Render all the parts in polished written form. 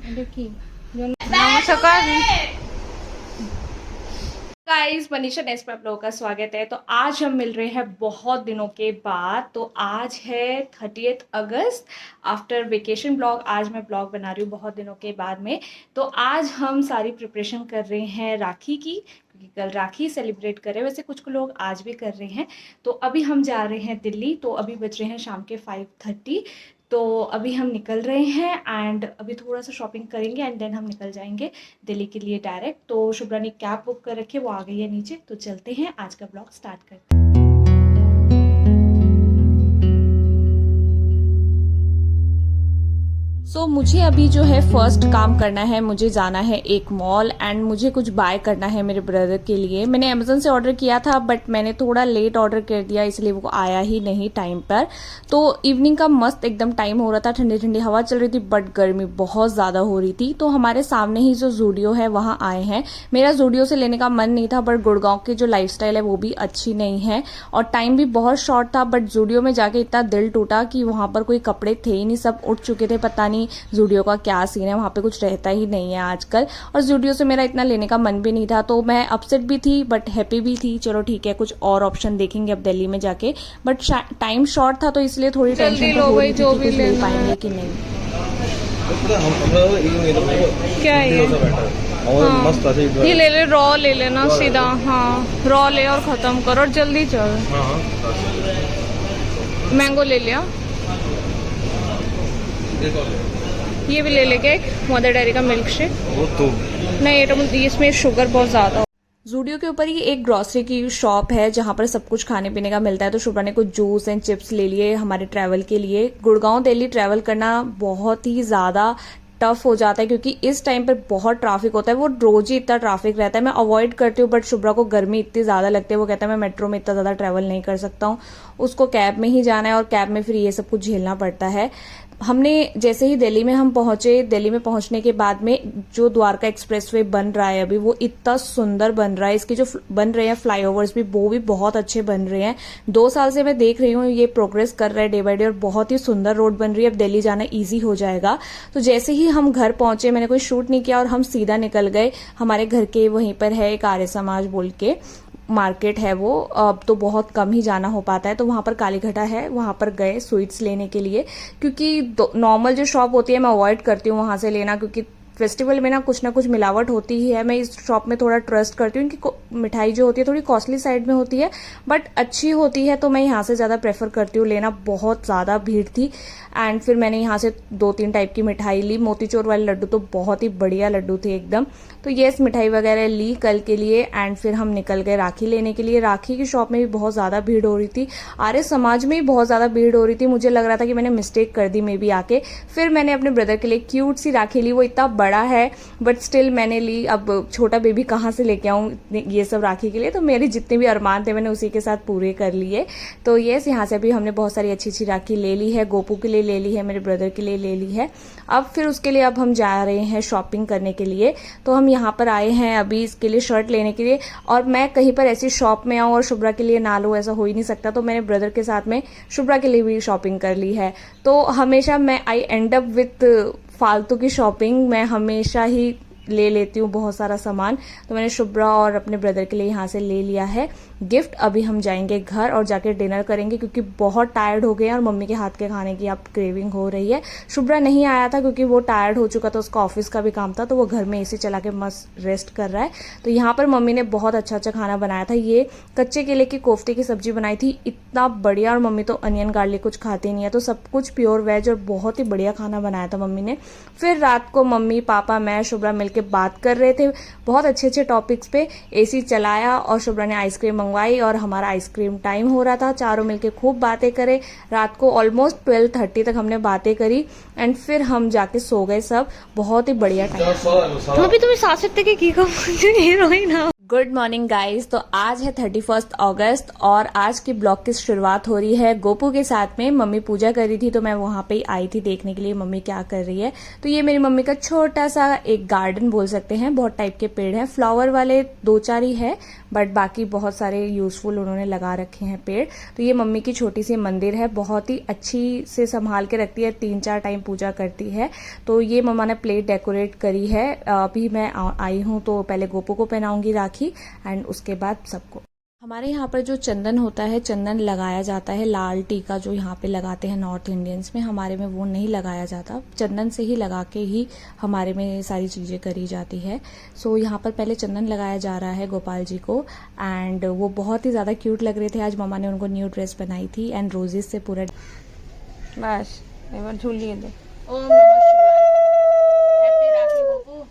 देखिए नमस्कार guys, Manisha desk पे आप लोगों का स्वागत है। तो आज हम मिल रहे हैं बहुत दिनों के बाद। तो आज है 30 अगस्त आफ्टर वेकेशन ब्लॉग। आज मैं ब्लॉग बना रही हूँ बहुत दिनों के बाद में। तो आज हम सारी प्रिपरेशन कर रहे हैं राखी की, क्योंकि कल राखी सेलिब्रेट कर रहे हैं। वैसे कुछ लोग आज भी कर रहे हैं। तो अभी हम जा रहे हैं दिल्ली। तो अभी बज रहे हैं शाम के 5:30। तो अभी हम निकल रहे हैं एंड अभी थोड़ा सा शॉपिंग करेंगे एंड देन हम निकल जाएंगे दिल्ली के लिए डायरेक्ट। तो शुभ्रा ने कैब बुक कर रखी है, वो आ गई है नीचे। तो चलते हैं, आज का ब्लॉग स्टार्ट करते हैं। सो मुझे अभी जो है फर्स्ट काम करना है, मुझे जाना है एक मॉल एंड मुझे कुछ बाय करना है मेरे ब्रदर के लिए। मैंने अमेजन से ऑर्डर किया था बट मैंने थोड़ा लेट ऑर्डर कर दिया, इसलिए वो आया ही नहीं टाइम पर। तो इवनिंग का मस्त एकदम टाइम हो रहा था, ठंडी ठंडी हवा चल रही थी बट गर्मी बहुत ज़्यादा हो रही थी। तो हमारे सामने ही जो जूडियो है वहाँ आए हैं। मेरा जूडियो से लेने का मन नहीं था बट गुड़गांव की जो लाइफस्टाइल है वो भी अच्छी नहीं है और टाइम भी बहुत शॉर्ट था। बट जूडियो में जाके इतना दिल टूटा कि वहाँ पर कोई कपड़े थे ही नहीं, सब उठ चुके थे। पता नहीं जूडियो का क्या सीन है, वहां पे कुछ रहता ही नहीं है आजकल। और जूडियो से मेरा इतना लेने का मन भी नहीं था, तो मैं अपसेट भी थी बट हैप्पी भी थी। चलो ठीक है, कुछ और ऑप्शन देखेंगे अब दिल्ली में जाके। बट टाइम शॉर्ट था तो इसलिए थोड़ी टेंशन तो हो रही थी कि कुछ ले पाएंगे कि नहीं। क्या है ये? हाँ, ये ले ले, रॉ ले लेना सीधा। हाँ, रॉ ले और खत्म कर और जल्दी चल। मैंगो ले लिया, ये भी ले लेके एक मदर डेयरी का मिल्क शेक। नहीं, इसमें शुगर बहुत ज्यादा। जूडियो के ऊपर ही एक ग्रोसरी की शॉप है जहां पर सब कुछ खाने पीने का मिलता है। तो शुभ्रा ने कुछ जूस एंड चिप्स ले लिए हमारे ट्रैवल के लिए। गुड़गांव दिल्ली ट्रैवल करना बहुत ही ज्यादा टफ हो जाता है क्योंकि इस टाइम पर बहुत ट्रैफिक होता है। वो रोज ही इतना ट्रैफिक रहता है, मैं अवॉइड करती हूँ बट शुभ्रा को गर्मी इतनी ज्यादा लगती है। वो कहता है मैं मेट्रो में इतना ज्यादा ट्रैवल नहीं कर सकता हूँ, उसको कैब में ही जाना है और कैब में फिर ये सब कुछ झेलना पड़ता है। हमने जैसे ही दिल्ली में हम पहुंचे, दिल्ली में पहुंचने के बाद में जो द्वारका एक्सप्रेसवे बन रहा है अभी, वो इतना सुंदर बन रहा है। इसके जो बन रहे हैं फ्लाईओवर्स भी, वो भी बहुत अच्छे बन रहे हैं। 2 साल से मैं देख रही हूँ ये प्रोग्रेस कर रहा है डे बाय डे और बहुत ही सुंदर रोड बन रही है। अब दिल्ली जाना ईजी हो जाएगा। तो जैसे ही हम घर पहुंचे, मैंने कोई शूट नहीं किया और हम सीधा निकल गए। हमारे घर के वहीं पर है एक आर्य समाज बोल के मार्केट है, वो अब तो बहुत कम ही जाना हो पाता है। तो वहां पर कालीघाटा है, वहां पर गए स्वीट्स लेने के लिए, क्योंकि नॉर्मल जो शॉप होती है मैं अवॉइड करती हूँ वहां से लेना, क्योंकि फेस्टिवल में ना कुछ मिलावट होती ही है। मैं इस शॉप में थोड़ा ट्रस्ट करती हूँ कि मिठाई जो होती है थोड़ी कॉस्टली साइड में होती है बट अच्छी होती है, तो मैं यहाँ से ज्यादा प्रेफर करती हूँ लेना। बहुत ज्यादा भीड़ थी एंड फिर मैंने यहाँ से 2-3 टाइप की मिठाई ली। मोतीचूर वाले लड्डू तो बहुत ही बढ़िया लड्डू थे एकदम। तो ये मिठाई वगैरह ली कल के लिए एंड फिर हम निकल गए राखी लेने के लिए। राखी की शॉप में भी बहुत ज्यादा भीड़ हो रही थी, आर्य समाज में भी बहुत ज्यादा भीड़ हो रही थी। मुझे लग रहा था कि मैंने मिस्टेक कर दी मे बी आके। फिर मैंने अपने ब्रदर के लिए क्यूट सी राखी ली। वो इतना बड़ा है बट स्टिल मैंने ली। अब छोटा बेबी कहाँ से लेके आऊं ये सब राखी के लिए, तो मेरे जितने भी अरमान थे मैंने उसी के साथ पूरे कर लिए। तो यस, यहाँ से भी हमने बहुत सारी अच्छी अच्छी राखी ले ली है। गोपू के लिए ले ली है, मेरे ब्रदर के लिए ले ली है। अब फिर उसके लिए अब हम जा रहे हैं शॉपिंग करने के लिए। तो हम यहाँ पर आए हैं अभी इसके लिए शर्ट लेने के लिए। और मैं कहीं पर ऐसी शॉप में आऊँ और शुभ्रा के लिए ना लूँ, ऐसा हो ही नहीं सकता। तो मैंने ब्रदर के साथ में शुभ्रा के लिए भी शॉपिंग कर ली है। तो हमेशा मैं आई एंड अप विथ फालतू की शॉपिंग। मैं हमेशा ही ले लेती हूँ बहुत सारा सामान। तो मैंने शुभ्रा और अपने ब्रदर के लिए यहाँ से ले लिया है गिफ्ट। अभी हम जाएंगे घर और जाके डिनर करेंगे क्योंकि बहुत टायर्ड हो गए हैं और मम्मी के हाथ के खाने की अब क्रेविंग हो रही है। शुभ्रा नहीं आया था क्योंकि वो टायर्ड हो चुका था, उसका ऑफिस का भी काम था, तो वो घर में एसी चला के मस्त रेस्ट कर रहा है। तो यहाँ पर मम्मी ने बहुत अच्छा अच्छा खाना बनाया था। ये कच्चे केले की कोफ्ते की सब्जी बनाई थी, इतना बढ़िया। और मम्मी तो अनियन गार्लिक कुछ खाती नहीं है, तो सब कुछ प्योर वेज और बहुत ही बढ़िया खाना बनाया था मम्मी ने। फिर रात को मम्मी पापा मैं शुभ्रा मिलकर बात कर रहे थे बहुत अच्छे अच्छे टॉपिक्स पे। एसी चलाया और शुभ्रा ने आइसक्रीम मंगवाई और हमारा आइसक्रीम टाइम हो रहा था। चारों मिलके खूब बातें करे। रात को ऑलमोस्ट 12:30 तक हमने बातें करी एंड फिर हम जाके सो गए सब। बहुत ही बढ़िया टाइम। अभी तुम्हें साथ सकते कि हीरोइन गुड मॉर्निंग गाइस। तो आज है 31 अगस्त और आज की ब्लॉग की शुरुआत हो रही है गोपू के साथ में। मम्मी पूजा कर रही थी तो मैं वहां पे आई थी देखने के लिए मम्मी क्या कर रही है। तो ये मेरी मम्मी का छोटा सा एक गार्डन बोल सकते हैं, बहुत टाइप के पेड़ हैं, फ्लावर वाले 2-4 ही है बट बाकी बहुत सारे यूजफुल उन्होंने लगा रखे हैं पेड़। तो ये मम्मी की छोटी सी मंदिर है, बहुत ही अच्छी से संभाल के रखती है, 3-4 टाइम पूजा करती है। तो ये मम्मा ने प्लेट डेकोरेट करी है। अभी मैं आई हूँ तो पहले गोपू को पहनाऊंगी राखी एंड उसके बाद सबको। हमारे यहाँ पर जो चंदन होता है, चंदन लगाया जाता है, लाल टीका जो यहाँ पे लगाते हैं नॉर्थ इंडियंस में, हमारे में वो नहीं लगाया जाता। चंदन से ही लगा के ही हमारे में सारी चीजें करी जाती है। सो यहाँ पर पहले चंदन लगाया जा रहा है गोपाल जी को एंड वो बहुत ही ज्यादा क्यूट लग रहे थे। आज मम्मा ने उनको न्यू ड्रेस बनाई थी एंड रोजेस से पूरा बस एक बार झूलिए दे। ओम नमः शिवाय। हैप्पी राखी गोपू।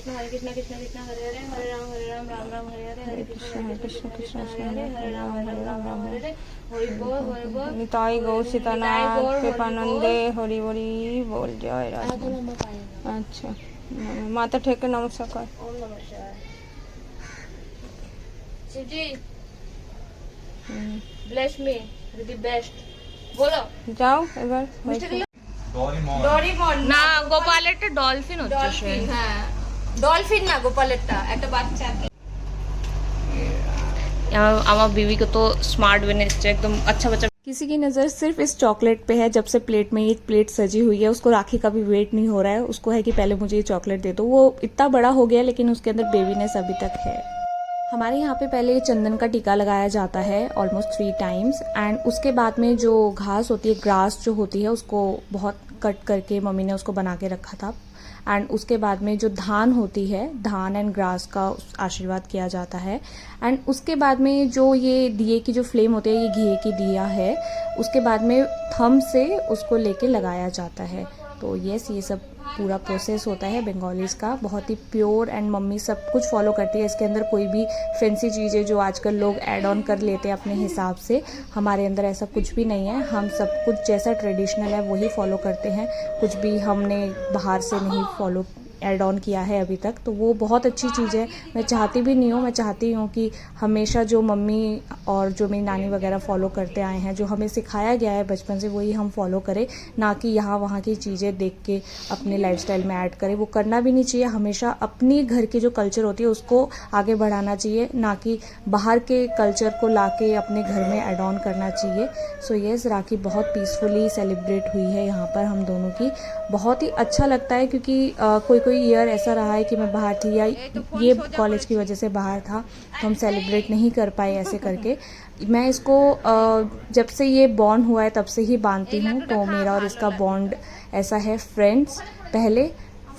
हरे कृष्णा कृष्णा कृष्णा हरे हरे राम राम हरे हरे हरे कृष्ण कृष्ण कृष्ण हरे राम राम हरे हरे हरि बोल निताई गौ सीतानाथ कृपानंदे हरि बोली बोल जय राधे। अच्छा माता ठेके नमस्कार। ओम नमः शिवाय। Shiv ji bless me with the best बोलो যাও এবার ডোরেমন না গোপালেরটা ডলফিন হচ্ছে ডলফিন, হ্যাঁ ডলফিন না গোপালেরটা একটা বাচ্চা। আমার बीवी को तो स्मार्ट बने एकदम अच्छा बच्चा। किसी की नजर सिर्फ इस चॉकलेट पे है। जब से प्लेट में ये प्लेट सजी हुई है उसको राखी का भी वेट नहीं हो रहा है। उसको है कि पहले मुझे ये चॉकलेट दे दो। वो इतना बड़ा हो गया लेकिन उसके अंदर बेबीनेस अभी तक है। हमारे यहाँ पे पहले चंदन का टीका लगाया जाता है ऑलमोस्ट 3 टाइम्स एंड उसके बाद में जो घास होती है, ग्रास जो होती है, उसको बहुत कट करके मम्मी ने उसको बना के रखा था एंड उसके बाद में जो धान होती है, धान एंड ग्रास का आशीर्वाद किया जाता है एंड उसके बाद में जो ये दिए की जो फ्लेम होती है, ये घी की दिया है, उसके बाद में थंब से उसको लेके लगाया जाता है। तो यस, ये सब पूरा प्रोसेस होता है बंगालीज का, बहुत ही प्योर एंड मम्मी सब कुछ फॉलो करती है। इसके अंदर कोई भी फैंसी चीज़ें जो आजकल लोग ऐड ऑन कर लेते हैं अपने हिसाब से, हमारे अंदर ऐसा कुछ भी नहीं है। हम सब कुछ जैसा ट्रेडिशनल है वही फॉलो करते हैं, कुछ भी हमने बाहर से नहीं फॉलो ऐड ऑन किया है अभी तक। तो वो बहुत अच्छी चीज़ है। मैं चाहती भी नहीं हूँ, मैं चाहती हूँ कि हमेशा जो मम्मी और जो मेरी नानी वगैरह फॉलो करते आए हैं, जो हमें सिखाया गया है बचपन से, वही हम फॉलो करें, ना कि यहाँ वहाँ की चीज़ें देख के अपने लाइफस्टाइल में ऐड करें। वो करना भी नहीं चाहिए। हमेशा अपनी घर की जो कल्चर होती है उसको आगे बढ़ाना चाहिए, ना कि बाहर के कल्चर को ला के अपने घर में ऐड ऑन करना चाहिए। सो यस, राखी बहुत पीसफुली सेलिब्रेट हुई है यहाँ पर हम दोनों की। बहुत ही अच्छा लगता है क्योंकि कोई ईयर ऐसा रहा है कि मैं बाहर थी या ये कॉलेज की वजह से बाहर था तो हम सेलिब्रेट नहीं कर पाए ऐसे करके। मैं इसको जब से ये बॉन्ड हुआ है तब से ही बांधती हूँ। तो मेरा और इसका बॉन्ड ऐसा है, फ्रेंड्स पहले,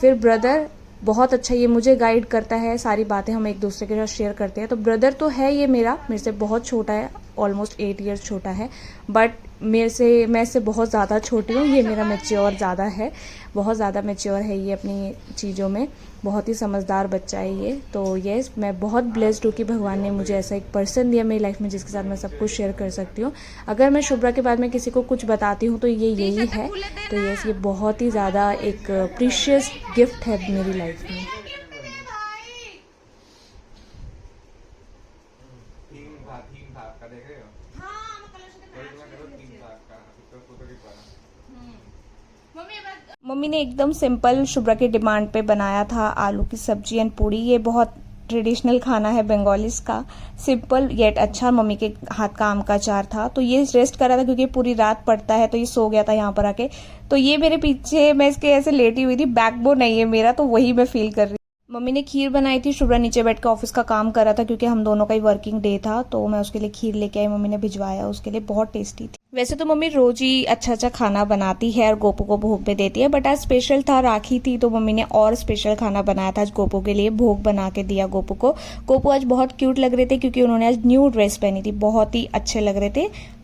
फिर ब्रदर। बहुत अच्छा, ये मुझे गाइड करता है, सारी बातें हम एक दूसरे के साथ शेयर करते हैं। तो ब्रदर तो है ये मेरे से बहुत छोटा है, ऑलमोस्ट 8 ईयर्स छोटा है, बट मैं इससे बहुत ज़्यादा छोटी हूँ। ये मेरा मैच्योर ज़्यादा है, बहुत ज़्यादा मैच्योर है ये अपनी चीज़ों में, बहुत ही समझदार बच्चा है ये। तो यस, मैं बहुत ब्लेस्ड हूँ कि भगवान ने मुझे ऐसा एक पर्सन दिया मेरी लाइफ में जिसके साथ मैं सब कुछ शेयर कर सकती हूँ। अगर मैं शुभ्रा के बाद में किसी को कुछ बताती हूँ तो ये यही है। तो यस, ये बहुत ही ज़्यादा एक प्रीशियस गिफ्ट है मेरी लाइफ में। मम्मी ने एकदम सिंपल शुभ्रा की डिमांड पे बनाया था आलू की सब्जी एंड पूरी। ये बहुत ट्रेडिशनल खाना है बंगालीज का, सिंपल येट अच्छा। मम्मी के हाथ का आम का अचार था। तो ये रेस्ट कर रहा था क्योंकि पूरी रात पड़ता है, तो ये सो गया था यहाँ पर आके। तो ये मेरे पीछे, मैं इसके ऐसे लेटी हुई थी, बैकबोन नहीं है मेरा, तो वही मैं फील कर रही। मम्मी ने खीर बनाई थी। शुभ्रा नीचे बैठ के ऑफिस का काम कर रहा था क्योंकि हम दोनों का ही वर्किंग डे था, तो मैं उसके लिए खीर लेके आई। मम्मी ने भिजवाया उसके लिए, बहुत टेस्टी थी। वैसे तो मम्मी रोज ही अच्छा खाना बनाती है और गोपू को भोग पे देती है, बट आज स्पेशल था, राखी थी, तो मम्मी ने और स्पेशल खाना बनाया था आज गोपू के लिए, भोग बना के दिया गोपू को। गोपू आज बहुत क्यूट लग रहे थे क्योंकि उन्होंने आज न्यू ड्रेस पहनी थी, बहुत ही अच्छे लग रहे थे।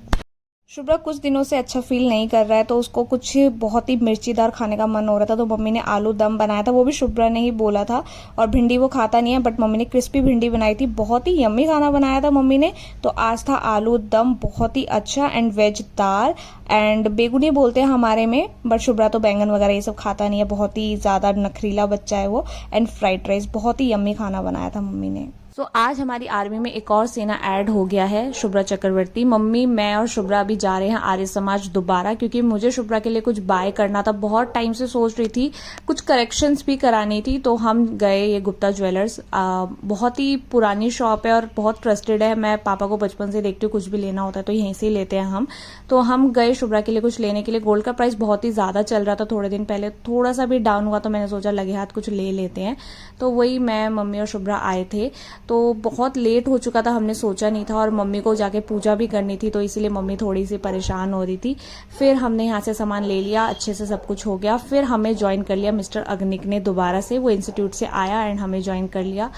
शुभ्रा कुछ दिनों से अच्छा फील नहीं कर रहा है, तो उसको कुछ बहुत ही मिर्चीदार खाने का मन हो रहा था, तो मम्मी ने आलू दम बनाया था। वो भी शुभ्रा ने ही बोला था। और भिंडी वो खाता नहीं है, बट मम्मी ने क्रिस्पी भिंडी बनाई थी, बहुत ही यम्मी खाना बनाया था मम्मी ने। तो आज था आलू दम, बहुत ही अच्छा, एंड वेज दाल एंड बेगुनी बोलते हैं हमारे में, बट शुभ्रा तो बैंगन वगैरह ये सब खाता नहीं है, बहुत ही ज्यादा नखरीला बच्चा है वो। एंड फ्राइड राइस, बहुत ही यम्मी खाना बनाया था मम्मी ने। आज हमारी आर्मी में एक और सेना ऐड हो गया है, शुभ्रा चक्रवर्ती। मम्मी, मैं और शुभ्रा अभी जा रहे हैं आर्य समाज दोबारा, क्योंकि मुझे शुभ्रा के लिए कुछ बाय करना था। बहुत टाइम से सोच रही थी, कुछ करेक्शंस भी करानी थी, तो हम गए ये गुप्ता ज्वेलर्स। बहुत ही पुरानी शॉप है और बहुत ट्रस्टेड है। मैं पापा को बचपन से देखती हूँ, कुछ भी लेना होता है तो यहीं से ही लेते हैं हम। तो हम गए शुभ्रा के लिए कुछ लेने के लिए। गोल्ड का प्राइस बहुत ही ज्यादा चल रहा था थोड़े दिन पहले, थोड़ा सा भी डाउन हुआ, तो मैंने सोचा लगे हाथ कुछ ले लेते हैं। तो वही मैं, मम्मी और शुभ्रा आए थे। तो बहुत लेट हो चुका था, हमने सोचा नहीं था, और मम्मी को जाके पूजा भी करनी थी, तो इसीलिए मम्मी थोड़ी सी परेशान हो रही थी। फिर हमने यहाँ से सामान ले लिया, अच्छे से सब कुछ हो गया। फिर हमें ज्वाइन कर लिया मिस्टर अग्निक ने दोबारा से, वो इंस्टीट्यूट से आया एंड हमें ज्वाइन कर लिया।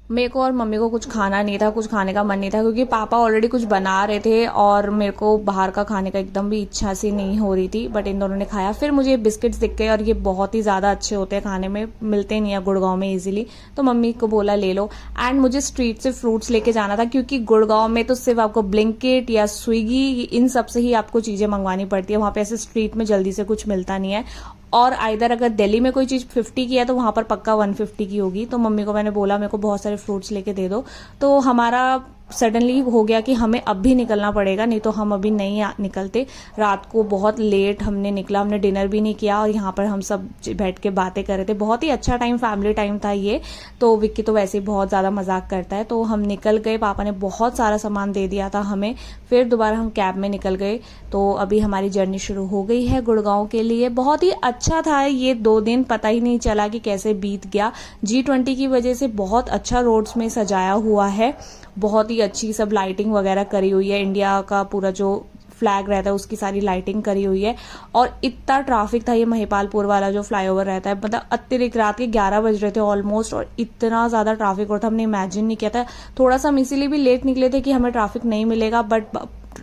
मेरे को और मम्मी को कुछ खाना नहीं था, कुछ खाने का मन नहीं था, क्योंकि पापा ऑलरेडी कुछ बना रहे थे और मेरे को बाहर का खाने का एकदम भी इच्छा सी नहीं हो रही थी। बट इन दोनों ने खाया। फिर मुझे बिस्किट्स दिख गए और ये बहुत ही ज़्यादा अच्छे होते हैं खाने में, मिलते नहीं है गुड़गांव में इजीली, तो मम्मी को बोला ले लो। एंड मुझे स्ट्रीट से फ्रूट्स लेके जाना था, क्योंकि गुड़गांव में तो सिर्फ आपको ब्लिंकिट या स्विगी इन सब से ही आपको चीज़ें मंगवानी पड़ती है, वहाँ पे ऐसे स्ट्रीट में जल्दी से कुछ मिलता नहीं है। और आइदर अगर दिल्ली में कोई चीज़ 50 की है तो वहाँ पर पक्का 150 की होगी। तो मम्मी को मैंने बोला मेरे को बहुत सारे फ्रूट्स लेके दे दो। तो हमारा सडनली हो गया कि हमें अब भी निकलना पड़ेगा, नहीं तो हम अभी नहीं निकलते। रात को बहुत लेट हमने निकला, हमने डिनर भी नहीं किया, और यहाँ पर हम सब बैठ के बातें कर रहे थे। बहुत ही अच्छा टाइम, फैमिली टाइम था ये। तो विक्की तो वैसे ही बहुत ज़्यादा मजाक करता है। तो हम निकल गए, पापा ने बहुत सारा सामान दे दिया था हमें। फिर दोबारा हम कैब में निकल गए। तो अभी हमारी जर्नी शुरू हो गई है गुड़गांव के लिए। बहुत ही अच्छा था ये 2 दिन, पता ही नहीं चला कि कैसे बीत गया। G20 की वजह से बहुत अच्छा रोड्स में सजाया हुआ है, बहुत ही अच्छी सब लाइटिंग वगैरह करी हुई है। इंडिया का पूरा जो फ्लैग रहता है उसकी सारी लाइटिंग करी हुई है। और इतना ट्रैफिक था, ये महिपालपुर वाला जो फ्लाईओवर रहता है, मतलब अतिरिक्त रात के 11 बज रहे थे ऑलमोस्ट, और इतना ज़्यादा ट्रैफिक हो रहा था, हमने इमेजिन नहीं किया था। थोड़ा सा हम इसीलिए भी लेट निकले थे कि हमें ट्रैफिक नहीं मिलेगा, बट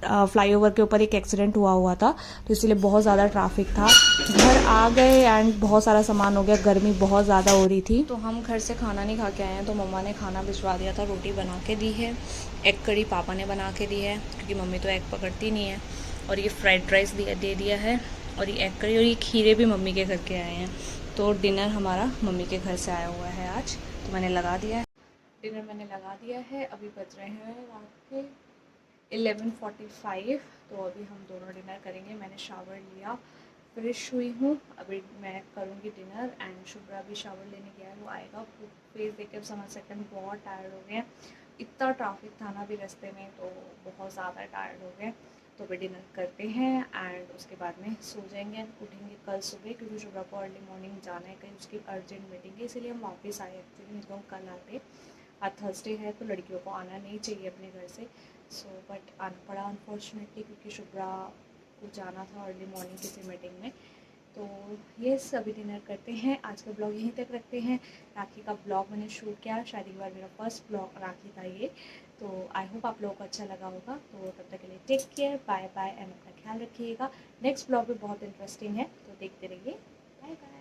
फ्लाईओवर के ऊपर एक एक्सीडेंट हुआ था, तो इसलिए बहुत ज़्यादा ट्रैफिक था। घर आ गए एंड बहुत सारा सामान हो गया, गर्मी बहुत ज़्यादा हो रही थी। तो हम घर से खाना नहीं खा के आए हैं, तो मम्मा ने खाना भिजवा दिया था, रोटी बना के दी है, एग कड़ी पापा ने बना के दी है, क्योंकि मम्मी तो एग पकड़ती नहीं है। और ये फ्राइड राइस दे दिया है, और ये एग कड़ी और ये खीरे भी मम्मी के घर के आए हैं। तो डिनर हमारा मम्मी के घर से आया हुआ है आज, तो मैंने लगा दिया है डिनर, मैंने लगा दिया है। अभी बज रहे हैं रात के 11:45। तो अभी हम दोनों डिनर करेंगे। मैंने शावर लिया, फ्रेश हुई हूँ, अभी मैं करूँगी डिनर। एंड शुभ्रा भी शावर लेने गया है, वो आएगा। फेस देख के समझ सकते हैं बहुत टायर्ड हो गए हैं, इतना ट्रैफिक था ना अभी रास्ते में, तो बहुत ज़्यादा टायर्ड हो गए। तो अभी डिनर करते हैं एंड उसके बाद में सो जाएंगे, उठेंगे कल सुबह, क्योंकि शुभ्रा को अर्ली मॉर्निंग जाना है कहीं, उसकी अर्जेंट मीटिंग है, इसलिए हम वापस आए एक्चुअली, नहीं तो हम कल आते। आज थर्सडे है तो लड़कियों को आना नहीं चाहिए अपने घर से, बट आना पड़ा अनफॉर्चुनेटली, क्योंकि शुभ्रा को जाना था अर्ली मॉर्निंग किसी मीटिंग में। तो ये सभी डिनर करते हैं। आज का ब्लॉग यहीं तक रखते हैं। राखी का ब्लॉग मैंने शूट किया, शायद एक बार मेरा फर्स्ट ब्लॉग राखी था ये। तो आई होप आप लोगों को अच्छा लगा होगा। तो तब तक के लिए take care, bye bye, and अपना ख्याल रखिएगा। नेक्स्ट ब्लॉग भी बहुत इंटरेस्टिंग है, तो देखते रहिए। Bye bye.